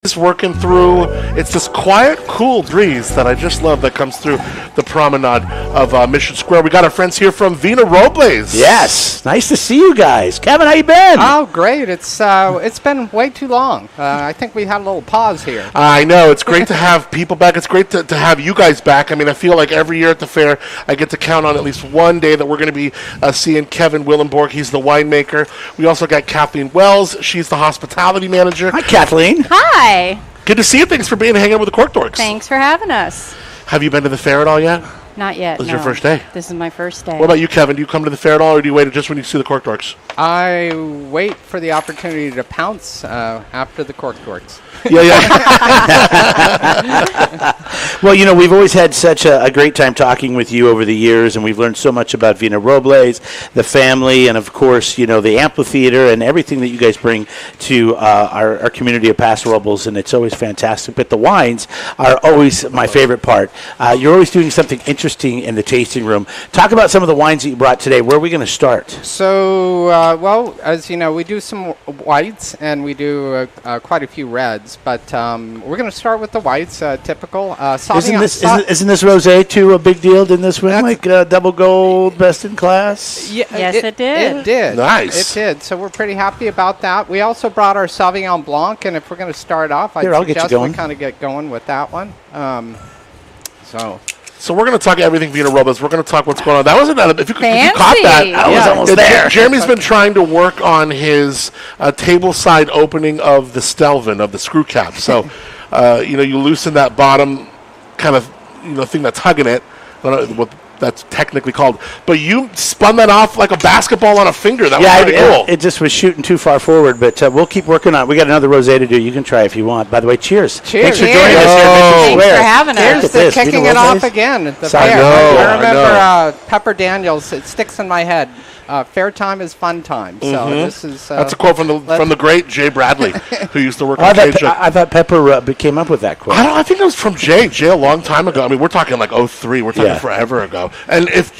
Just working through. It's this quiet, cool breeze that I just love that comes through the promenade of Mission Square. We got our friends here from Vina Robles. Yes, nice to see you guys. Kevin, how you been? Oh, great. It's been way too long. I think we had a little pause here. I know. It's great to have people back. It's great to have you guys back. I mean, I feel like every year at the fair, I get to count on at least one day that we're going to be seeing Kevin Willenborg. He's the winemaker. We also got Kathleen Wells. She's the hospitality manager. Hi, Kathleen. Hi. Good to see you. Thanks for being hanging out with the Cork Dorks. Thanks for having us. Have you been to the fair at all yet? Not yet. This is no. your first day? This is my first day. What about you, Kevin? Do you come to the fair at all, or do you wait just when you see the Cork Dorks? I wait for the opportunity to pounce after the Cork Dorks. Yeah. Well, you know, we've always had such a great time talking with you over the years, and we've learned so much about Vina Robles, the family, and, of course, you know, the amphitheater and everything that you guys bring to our community of Paso Robles, and it's always fantastic. But the wines are always my favorite part. You're always doing something interesting in the tasting room. Talk about some of the wines that you brought today. Where are we going to start? So, well, as you know, we do some whites, and we do quite a few reds. But we're going to start with the whites, typical. Isn't this rosé too a big deal? Didn't this win like double gold, best in class? Yeah, Yes, it did. It did. Nice. It did. So we're pretty happy about that. We also brought our Sauvignon Blanc, and if we're going to start off, I'll get you suggest going. we kind of get going with that one. So we're going to talk everything Vina Robles. We're going to talk what's going on. That wasn't that. If you caught Fancy. that, I was almost there. Jeremy's been trying to work on his table side opening of the Stelvin, of the screw cap. So, you loosen that bottom kind of thing that's hugging it. I don't know what that's technically called. But you spun that off like a basketball on a finger. That was pretty cool. It just was shooting too far forward, but we'll keep working on it. We got another rosé to do. You can try if you want. By the way, cheers. Cheers. Thanks for joining us here. Thanks for having us. Here's the kicking it off again at the fair. I remember Pepper Daniels. It sticks in my head. Fair time is fun time. So this is. That's a quote from the great Jay Bradley, who used to work on Cage. I thought Pepper came up with that quote. I think it was from Jay. Jay a long time ago. I mean, we're talking like 03. We're talking forever ago. And if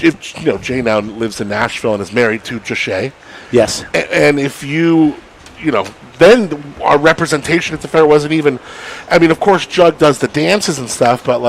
Jay now lives in Nashville and is married to Jashay. Yes. And if then our representation at the fair wasn't even. I mean, of course, Jug does the dances and stuff, but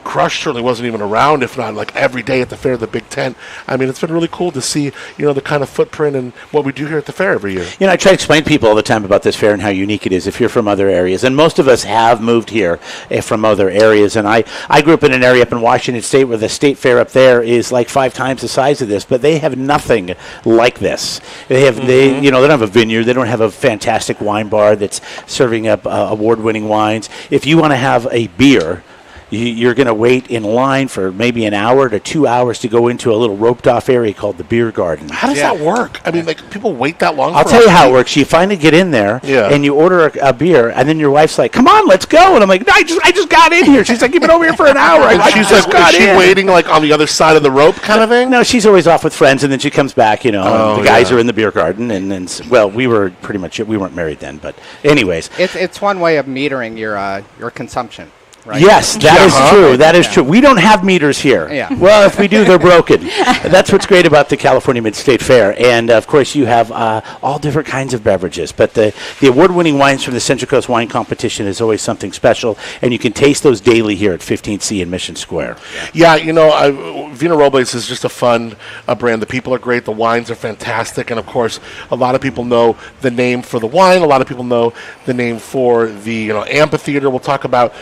Crush certainly wasn't even around, if not like every day at the fair, the big tent. I mean, it's been really cool to see, the kind of footprint and what we do here at the fair every year. I try to explain to people all the time about this fair and how unique it is if you're from other areas. And most of us have moved here from other areas. And I grew up in an area up in Washington State where the state fair up there is like 5 times the size of this, but they have nothing like this. They have, they don't have a vineyard. They don't have a fantastic wine bar that's serving up award-winning wines. If you want to have a beer, you're going to wait in line for maybe an hour to 2 hours to go into a little roped-off area called the beer garden. How does that work? I mean, people wait that long? I'll tell you how it works. You finally get in there, and you order a beer, and then your wife's like, "Come on, let's go." And I'm like, "No, I just got in here." She's like, "You've been over here for an hour." She's like, is she waiting like on the other side of the rope kind of thing? No, she's always off with friends, and then she comes back, and the guys are in the beer garden, and then, we were pretty much, we weren't married then, but anyways. It's one way of metering your consumption. Right. Yes, that is true. That is true. We don't have meters here. Yeah. Well, if we do, they're broken. That's what's great about the California Mid-State Fair. And, of course, you have all different kinds of beverages. But the award-winning wines from the Central Coast Wine Competition is always something special. And you can taste those daily here at 15C in Mission Square. Yeah, Vina Robles is just a fun brand. The people are great. The wines are fantastic. And, of course, a lot of people know the name for the wine. A lot of people know the name for the amphitheater. We'll talk about,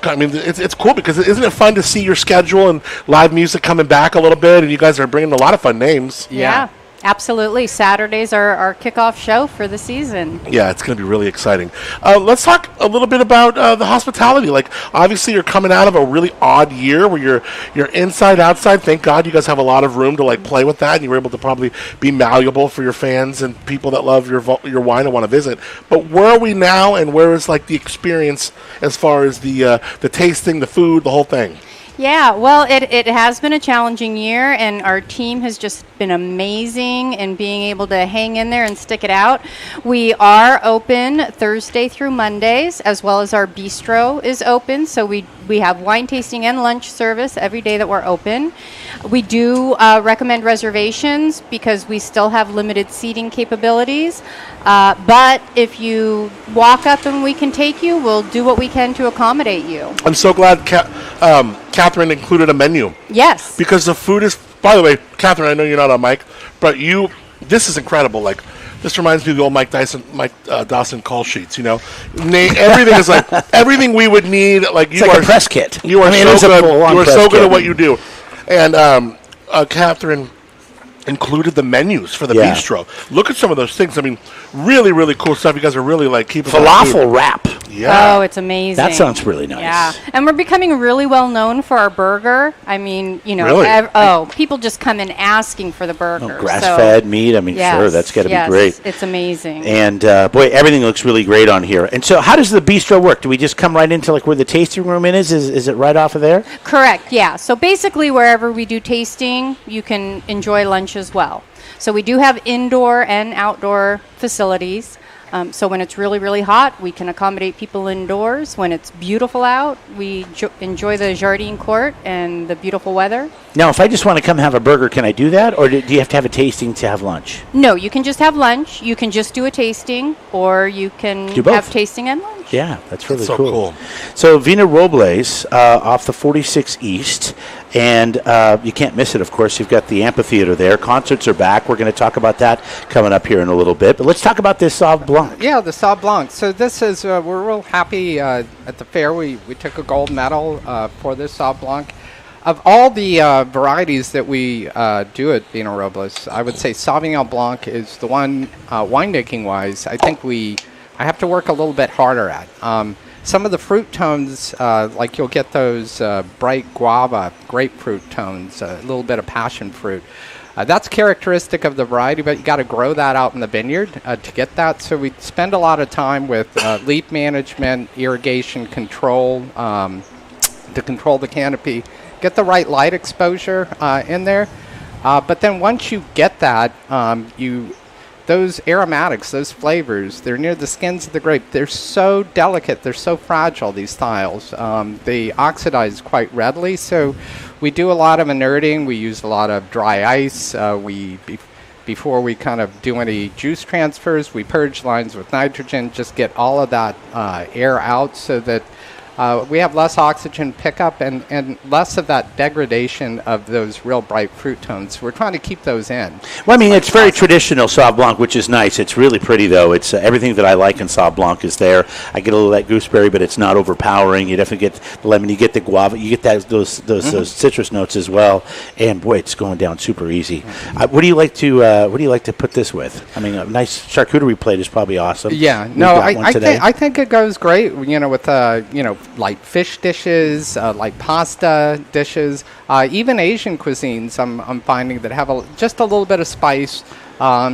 it's cool because isn't it fun to see your schedule and live music coming back a little bit, and you guys are bringing a lot of fun names. Yeah, absolutely. Saturdays are our kickoff show for the season. Yeah, it's going to be really exciting. Let's talk a little bit about the hospitality. Like, obviously, you're coming out of a really odd year where you're inside, outside. Thank God you guys have a lot of room to play with that, and you were able to probably be malleable for your fans and people that love your wine and want to visit. But where are we now, and where is the experience as far as the tasting, the food, the whole thing? Yeah, well, it has been a challenging year, and our team has just been amazing in being able to hang in there and stick it out. We are open Thursday through Mondays, as well as our bistro is open. So we have wine tasting and lunch service every day that we're open. We do recommend reservations because we still have limited seating capabilities. But if you walk up and we can take you, we'll do what we can to accommodate you. I'm so glad Catherine included a menu. Yes. Because the food is, by the way, Catherine, I know you're not on mic, but this is incredible. Like, this reminds me of the old Mike Dawson call sheets, you know. Everything is like, everything we would need. Like, It's like a press kit. You are so good. You are so good at what you do. And Catherine included the menus for the bistro. Look at some of those things. I mean, really, really cool stuff. You guys are really like keeping falafel wrap. Yeah. Oh, it's amazing. That sounds really nice. Yeah, and we're becoming really well known for our burger. I mean, you know, Really? People just come in asking for the burger. Grass-fed meat. I mean, sure, that's got to be great. It's amazing. And boy, everything looks really great on here. And so, how does the bistro work? Do we just come right into like where the tasting room is? Is it right off of there? Correct. Yeah. So basically, wherever we do tasting, you can enjoy lunch as well. So we do have indoor and outdoor facilities. So when it's really, really hot, we can accommodate people indoors. When it's beautiful out, we enjoy the Jardine Court and the beautiful weather. Now, if I just want to come have a burger, can I do that? Or do you have to have a tasting to have lunch? No, you can just have lunch. You can just do a tasting, or you can have tasting and lunch. Yeah, that's really so cool. So Vina Robles off the 46 East. And you can't miss it, of course. You've got the amphitheater there. Concerts are back. We're going to talk about that coming up here in a little bit. But let's talk about this Sauv Blanc. Yeah, the Sauv Blanc. So this is, we're real happy at the fair. We took a gold medal for this Sauv Blanc. Of all the varieties that we do at Vina Robles, I would say Sauvignon Blanc is the one, winemaking-wise, I think I have to work a little bit harder at. Some of the fruit tones, like you'll get those bright guava, grapefruit tones, a little bit of passion fruit. That's characteristic of the variety, but you got to grow that out in the vineyard to get that. So we spend a lot of time with leaf management, irrigation control, to control the canopy, get the right light exposure in there. But then once you get that, those aromatics, those flavors, they're near the skins of the grape. They're so delicate. They're so fragile, these styles. They oxidize quite readily. So we do a lot of inerting. We use a lot of dry ice. Before we kind of do any juice transfers, we purge lines with nitrogen, just get all of that air out so that we have less oxygen pickup and less of that degradation of those real bright fruit tones. We're trying to keep those in. Well, I mean, it's very traditional Sauv Blanc, which is nice. It's really pretty, though. It's everything that I like in Sauv Blanc is there. I get a little of that gooseberry, but it's not overpowering. You definitely get the lemon. You get the guava. You get those citrus notes as well. And boy, it's going down super easy. What do you like to put this with? I mean, a nice charcuterie plate is probably awesome. Yeah, I think it goes great. With like fish dishes, like pasta dishes, even Asian cuisines. I'm finding that have just a little bit of spice,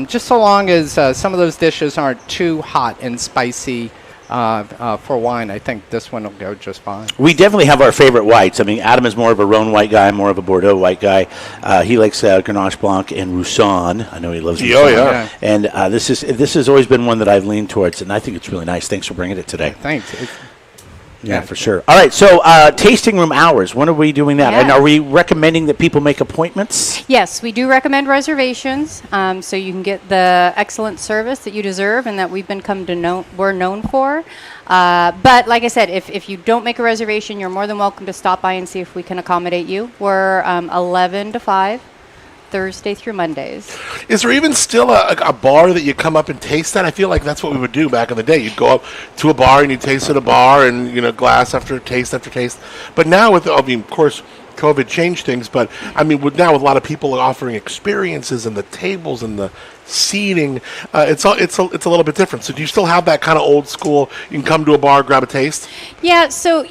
just so long as some of those dishes aren't too hot and spicy. For wine, I think this one will go just fine. We definitely have our favorite whites. I mean, Adam is more of a Rhone white guy, more of a Bordeaux white guy. He likes Grenache Blanc and Roussanne. I know he loves Roussanne. Oh, yeah. And this has always been one that I've leaned towards, and I think it's really nice. Thanks for bringing it today. Thanks. Yeah, for sure. All right, so tasting room hours, when are we doing that? Yes. And are we recommending that people make appointments? Yes, we do recommend reservations, so you can get the excellent service that you deserve and that we're known for. But like I said, if you don't make a reservation, you're more than welcome to stop by and see if we can accommodate you. We're 11 to 5. Thursday through Mondays. Is there even still a bar that you come up and taste at? I feel like that's what we would do back in the day. You'd go up to a bar and you'd taste at a bar and, glass after taste after taste. But now of course, COVID changed things, but with a lot of people offering experiences and the tables and the seating, it's a little bit different. So do you still have that kind of old school? You can come to a bar, grab a taste. Yeah, so,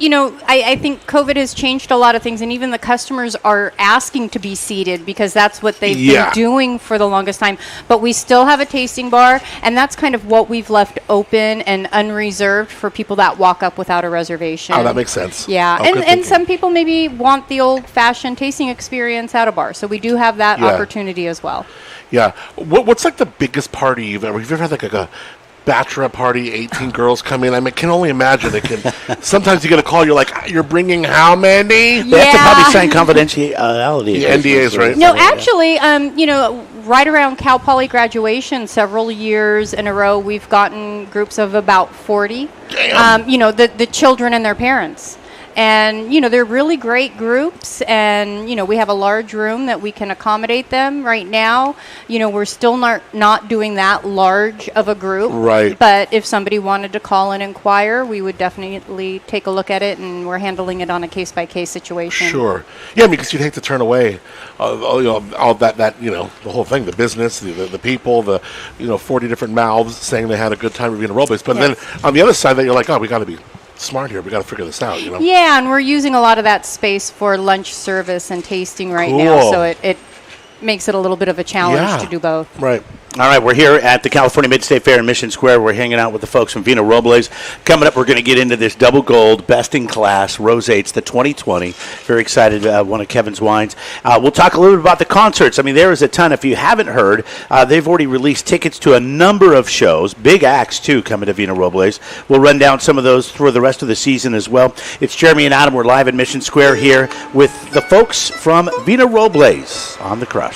I think COVID has changed a lot of things, and even the customers are asking to be seated because that's what they've been doing for the longest time. But we still have a tasting bar, and that's kind of what we've left open and unreserved for people that walk up without a reservation. Oh, that makes sense. Yeah, and some people maybe want the old-fashioned tasting experience at a bar, so we do have that opportunity as well. Yeah. What's like the biggest party you've ever had? Like a bachelorette party, 18 girls come in. I mean, I can only imagine. It can. Sometimes you get a call. You're like, you're bringing how many? They have to probably sign confidentiality. NDAs, right? No, actually, right around Cal Poly graduation, several years in a row, we've gotten groups of about 40. Damn. The children and their parents. And, they're really great groups, and, we have a large room that we can accommodate them right now. We're still not doing that large of a group. Right. But if somebody wanted to call and inquire, we would definitely take a look at it, and we're handling it on a case-by-case situation. Sure. Yeah, because you'd hate to turn away all that, the whole thing, the business, the people, 40 different mouths saying they had a good time reviewing Robles. But then on the other side that you're like, we got to be smart here. We got to figure this out, Yeah, and we're using a lot of that space for lunch service and tasting right now, so it makes it a little bit of a challenge to do both. Right. All right, we're here at the California Mid-State Fair in Mission Square. We're hanging out with the folks from Vina Robles. Coming up, we're going to get into this double gold, best-in-class Rosé. It's the 2020. Very excited, one of Kevin's wines. We'll talk a little bit about the concerts. I mean, there is a ton. If you haven't heard, they've already released tickets to a number of shows. Big acts, too, coming to Vina Robles. We'll run down some of those for the rest of the season as well. It's Jeremy and Adam. We're live in Mission Square here with the folks from Vina Robles on The Crush.